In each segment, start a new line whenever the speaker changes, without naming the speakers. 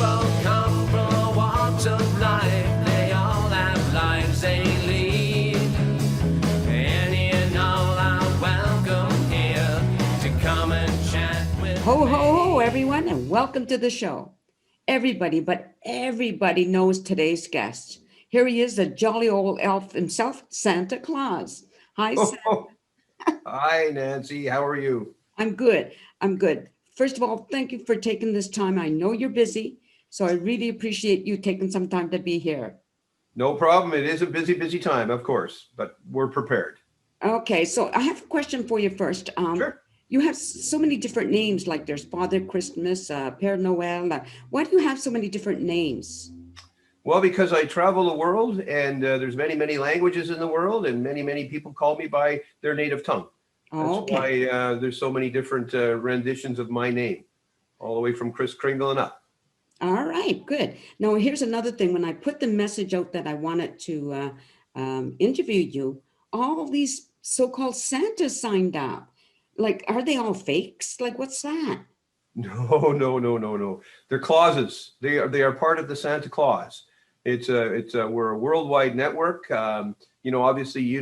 all come from all walks of life. They all have lives they lead. Any and all are welcome here to come and chat with
Ho,
me.
ho, ho, everyone, and welcome to the show. Everybody, but everybody knows today's guest. Here he is, the jolly old elf himself, Santa Claus. Hi, Santa.
Oh, hi, Nancy. How are you?
I'm good. I'm good. First of all, thank you for taking this time. I know you're busy, so I really appreciate you taking some time to be here.
No problem. It is a busy, busy time, of course, but we're prepared.
Okay, so I have a question for you first.
Sure.
You have so many different names, like there's Father Christmas, Père Noël. Why do you have so many different names?
Well, because I travel the world and there's many, many languages in the world and many, many people call me by their native tongue. That's
Oh, okay.
why there's so many different renditions of my name, all the way from Kris Kringle and up.
All right, good. Now, here's another thing. When I put the message out that I wanted to interview you, all these so-called Santas signed up. Like, are they all fakes? Like, what's that?
No, no, no, no, no. They're Clauses. They are part of the Santa Claus. We're a worldwide network. Obviously,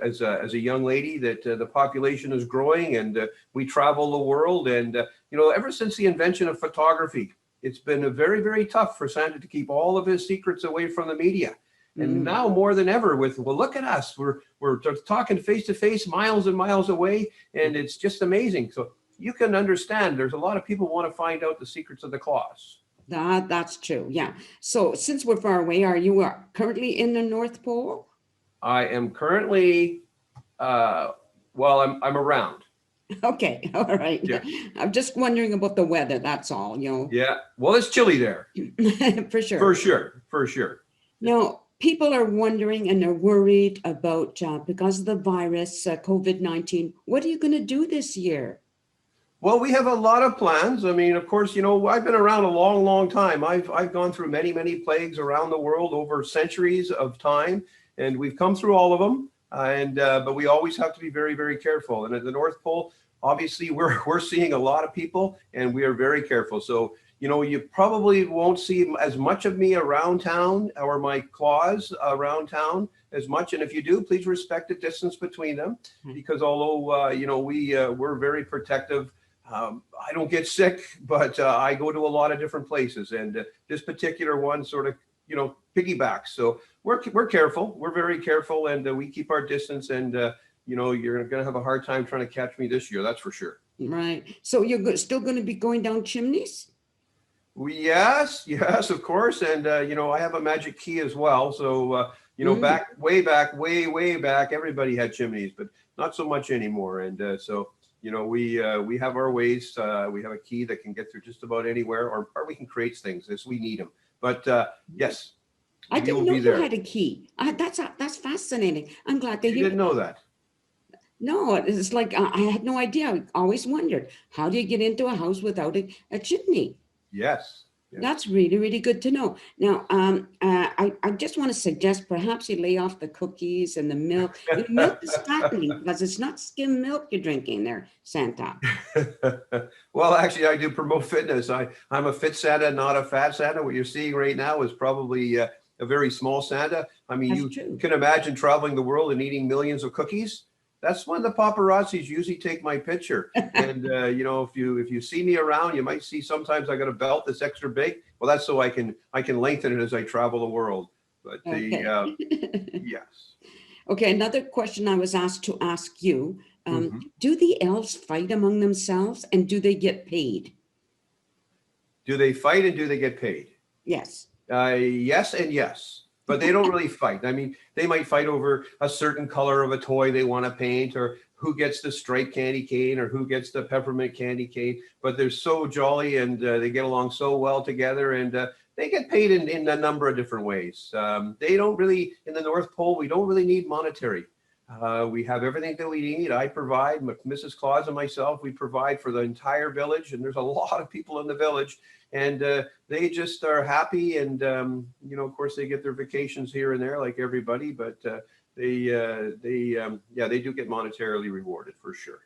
as a young lady that the population is growing and we travel the world. And, ever since the invention of photography, it's been very, very tough for Santa to keep all of his secrets away from the media. And now more than ever well, look at us. We're talking face to face, miles and miles away. And it's just amazing. So you can understand there's a lot of people want to find out the secrets of the Claus.
That's true. Yeah. So since we're far away, are you currently in the North Pole?
I am currently, I'm around.
Okay. All right.
Yeah.
I'm just wondering about the weather. That's all,
Yeah. Well, it's chilly there.
For sure.
For sure.
Now, people are wondering and are worried about, because of the virus, COVID-19, what are you going to do this year?
Well, we have a lot of plans. I mean, of course, I've been around a long, long time. I've gone through many, many plagues around the world over centuries of time, and we've come through all of them. But we always have to be very, very careful. And at the North Pole, obviously, we're seeing a lot of people, and we are very careful. So, you probably won't see as much of me around town or my claws around town as much. And if you do, please respect the distance between them, because although, we're very protective. I don't get sick, but I go to a lot of different places, and this particular one sort of, piggybacks. So we're careful. We're very careful, and we keep our distance. And you're going to have a hard time trying to catch me this year. That's for sure.
Right. So you're still going to be going down chimneys?
Yes, of course. And I have a magic key as well. So way back, everybody had chimneys, but not so much anymore. And we have our ways. We have a key that can get through just about anywhere, or we can create things as we need them. But yes,
I
we
didn't
will
know
be
you
there.
had a key. That's fascinating. I'm glad to
You
hear.
didn't know that?
No, it's like I had no idea. I always wondered, how do you get into a house without a chimney?
Yes.
That's really, really good to know. Now, I just want to suggest perhaps you lay off the cookies and the milk. The milk is fattening because it's not skim milk you're drinking there, Santa.
Well, actually, I do promote fitness. I'm a fit Santa, not a fat Santa. What you're seeing right now is probably a very small Santa. I mean,
That's true.
can imagine traveling the world and eating millions of cookies. That's when the paparazzis usually take my picture. And if you see me around, you might see sometimes I got a belt that's extra big. Well, that's so I can lengthen it as I travel the world. But
Okay.
yes.
Okay, another question I was asked to ask you.
Mhm.
Do the elves fight among themselves, and do they get paid?
Do they fight and do they get paid?
Yes.
Yes and yes. But they don't really fight. I mean, they might fight over a certain color of a toy they want to paint, or who gets the striped candy cane, or who gets the peppermint candy cane. But they're so jolly, and they get along so well together, and they get paid in a number of different ways. They don't really, in the North Pole, we don't really need monetary. We have everything that we need. I provide, Mrs. Claus and myself, we provide for the entire village, and there's a lot of people in the village. And they just are happy, and of course, they get their vacations here and there, like everybody. But they do get monetarily rewarded for sure.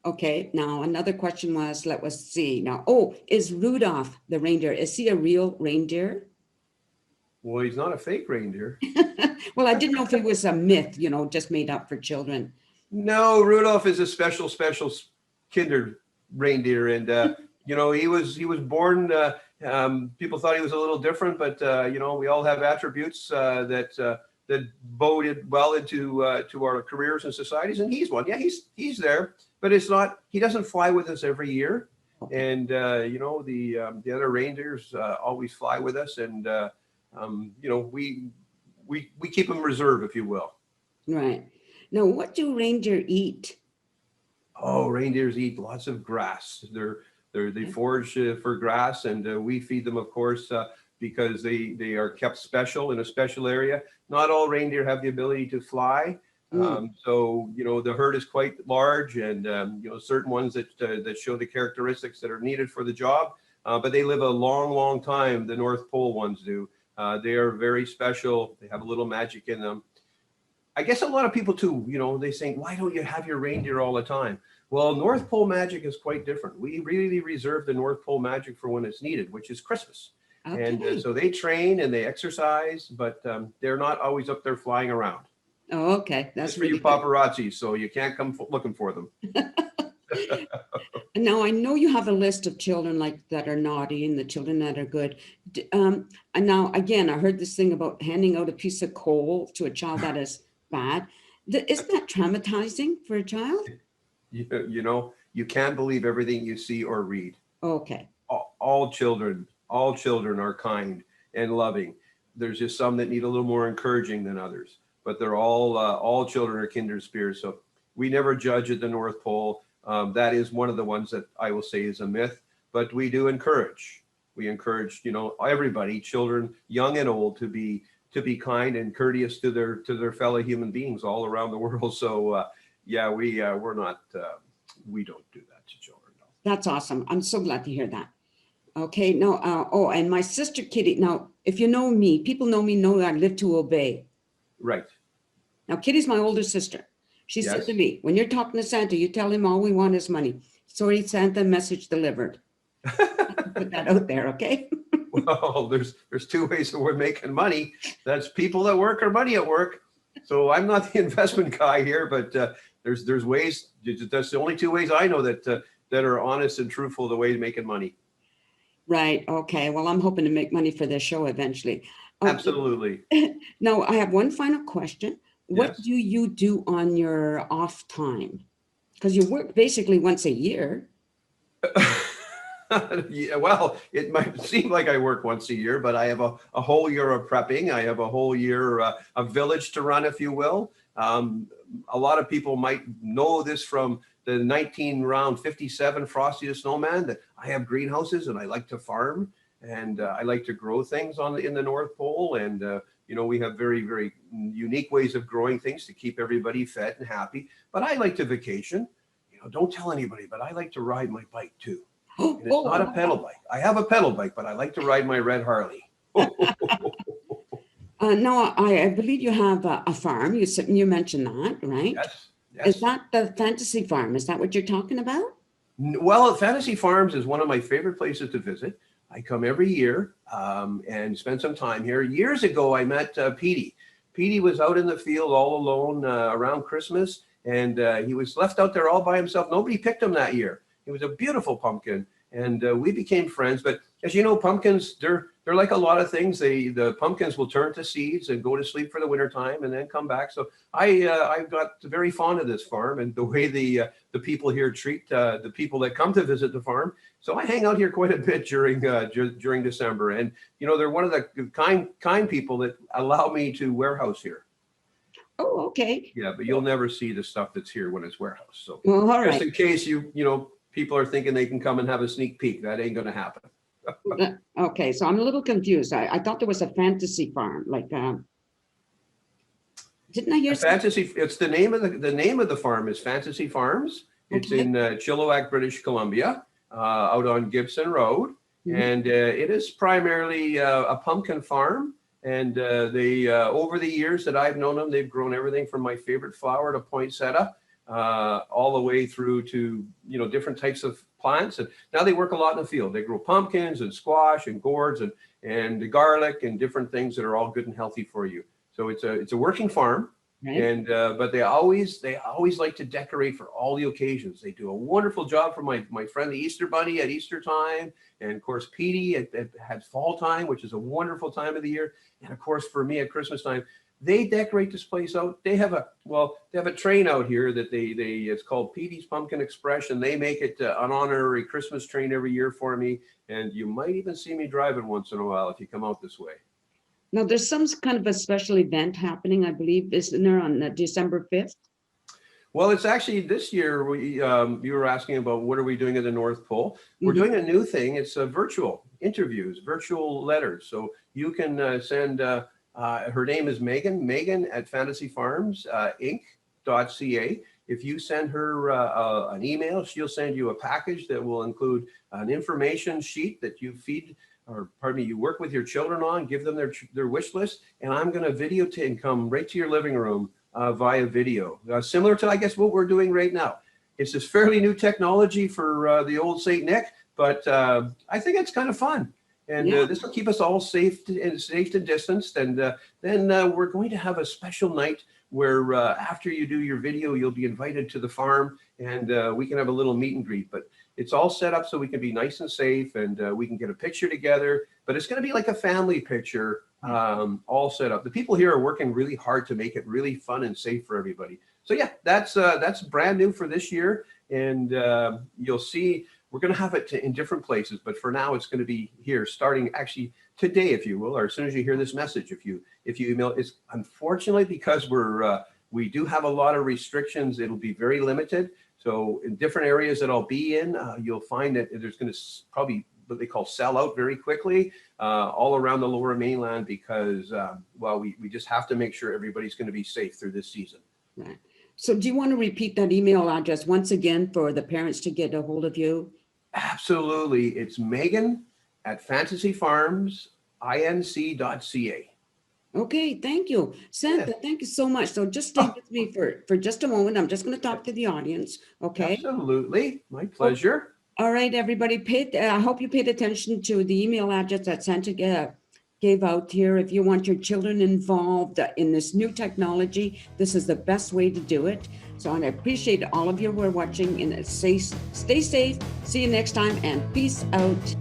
Okay, now another question was, let us see. Now, oh, is Rudolph the reindeer, is he a real reindeer?
Well, he's not a fake reindeer.
Well, I didn't know if he was a myth, just made up for children.
No, Rudolph is a special kinder reindeer, and he was born. People thought he was a little different, but we all have attributes that boded well to our careers and societies, and he's one. Yeah, he's there, but it's not. He doesn't fly with us every year, and the other reindeers always fly with us, and we keep them reserved, if you will.
Right. Now, what do reindeer eat?
Oh, reindeers eat lots of grass. They forage for grass, and we feed them, of course, because they are kept special in a special area. Not all reindeer have the ability to fly, so the herd is quite large, and certain ones that show the characteristics that are needed for the job. But they live a long time. The North Pole ones do. They are very special. They have a little magic in them. I guess a lot of people too, they say, why don't you have your reindeer all the time? Well, North Pole magic is quite different. We really reserve the North Pole magic for when it's needed, which is Christmas.
Okay.
And so they train and they exercise, but they're not always up there flying around.
Oh, okay. That's
for you
really good.
paparazzi, so you can't come looking for them.
Now, I know you have a list of children that are naughty and the children that are good. And now, again, I heard this thing about handing out a piece of coal to a child that is bad. Isn't that traumatizing for a child?
You can't believe everything you see or read.
Okay.
All children are kind and loving. There's just some that need a little more encouraging than others, but they're all children are kindred spirits. So we never judge at the North Pole. That is one of the ones that I will say is a myth, but we do encourage. We encourage, everybody, children, young and old, to be kind and courteous to their fellow human beings all around the world. So we don't do that to children. No.
That's awesome. I'm so glad to hear that. Okay. No. And my sister Kitty. Now, if you know me, people know I live to obey.
Right.
Now, Kitty's my older sister. She said to me, when you're talking to Santa, you tell him all we want is money. Sorry, Santa, message delivered. Put that out there, okay?
Well, there's two ways that we're making money. That's people at work or money at work. So I'm not the investment guy here, but there's ways. That's the only two ways I know that are honest and truthful. The way to making money.
Right. Okay. Well, I'm hoping to make money for this show eventually.
Absolutely.
Now, I have one final question. What
Yes.
do you do on your off time? Because you work basically once a year.
Yeah, well, it might seem like I work once a year, but I have a whole year of prepping. I have a whole year, a village to run, if you will. A lot of people might know this from the 1957 Frosty the Snowman, that I have greenhouses and I like to farm and I like to grow things in the North Pole. And, we have very, very unique ways of growing things to keep everybody fed and happy. But I like to vacation. Don't tell anybody, but I like to ride my bike too. And it's not a pedal bike. I have a pedal bike, but I like to ride my red Harley.
No, I believe you have a farm. You mentioned that, right?
Yes.
Is that the fantasy farm? Is that what you're talking about?
Well, Fantasy Farms is one of my favorite places to visit. I come every year and spend some time here. Years ago, I met Petey. Petey was out in the field all alone around Christmas, and he was left out there all by himself. Nobody picked him that year. It was a beautiful pumpkin, and we became friends. But as you know, pumpkins, they're like a lot of things. The pumpkins will turn to seeds and go to sleep for the wintertime and then come back. So I got very fond of this farm and the way the people here treat the people that come to visit the farm. So I hang out here quite a bit during December. And, they're one of the kind people that allow me to warehouse here.
Oh, okay.
Yeah, but you'll never see the stuff that's here when it's warehouse. So
Well, all
just
right.
in case people are thinking they can come and have a sneak peek, that ain't going to happen.
Okay, so I'm a little confused. I thought there was a fantasy farm, didn't I hear?
Fantasy. It's the name of the farm is Fantasy Farms. It's
Okay.
in Chilliwack, British Columbia, out on Gibson Road,
Mhm.
and it is primarily a pumpkin farm. And they over the years that I've known them, they've grown everything from my favorite flower to poinsettia. all the way through to, different types of plants. And now they work a lot in the field. They grow pumpkins and squash and gourds and garlic and different things that are all good and healthy for you. So it's a working farm.
Right.
And but they always like to decorate for all the occasions. They do a wonderful job for my friend the Easter Bunny at Easter time, and of course Petey at fall time, which is a wonderful time of the year, and of course for me at Christmas time. They decorate this place out. They have a train out here that it's called Petey's Pumpkin Express, and they make it an honorary Christmas train every year for me. And you might even see me driving once in a while if you come out this way.
Now, there's some kind of a special event happening, I believe, isn't there, on December 5th?
Well, it's actually this year, you were asking about what are we doing at the North Pole. We're doing a new thing. It's virtual interviews, virtual letters. So you can send, her name is Megan at fantasyfarmsinc.ca. If you send her an email, she'll send you a package that will include an information sheet that you you work with your children on, give them their wish list, and I'm going to videotape and come right to your living room via video, similar to, I guess, what we're doing right now. It's this fairly new technology for the old St. Nick, but I think it's kind of fun. And this will keep us all safe and distanced. And then we're going to have a special night where after you do your video, you'll be invited to the farm, and we can have a little meet and greet. But it's all set up so we can be nice and safe, and we can get a picture together. But it's going to be like a family picture, all set up. The people here are working really hard to make it really fun and safe for everybody. So yeah, that's brand new for this year, and you'll see. We're going to have it in different places, but for now it's going to be here starting actually today, if you will, or as soon as you hear this message, if you email. It's unfortunately, because we do have a lot of restrictions, it'll be very limited. So in different areas that I'll be in, you'll find that there's going to probably what they call sell out very quickly all around the Lower Mainland, because we just have to make sure everybody's going to be safe through this season.
Right. So do you want to repeat that email address once again for the parents to get a hold of you?
Absolutely. It's Megan at fantasyfarmsinc.ca.
Okay, thank you. Santa, thank you so much. So just stay with me for just a moment. I'm just going to talk to the audience, okay?
Absolutely. My pleasure.
All right, everybody. I hope you paid attention to the email address that Santa gave out here. If you want your children involved in this new technology, this is the best way to do it. So I appreciate all of you who are watching, and stay safe. See you next time, and peace out.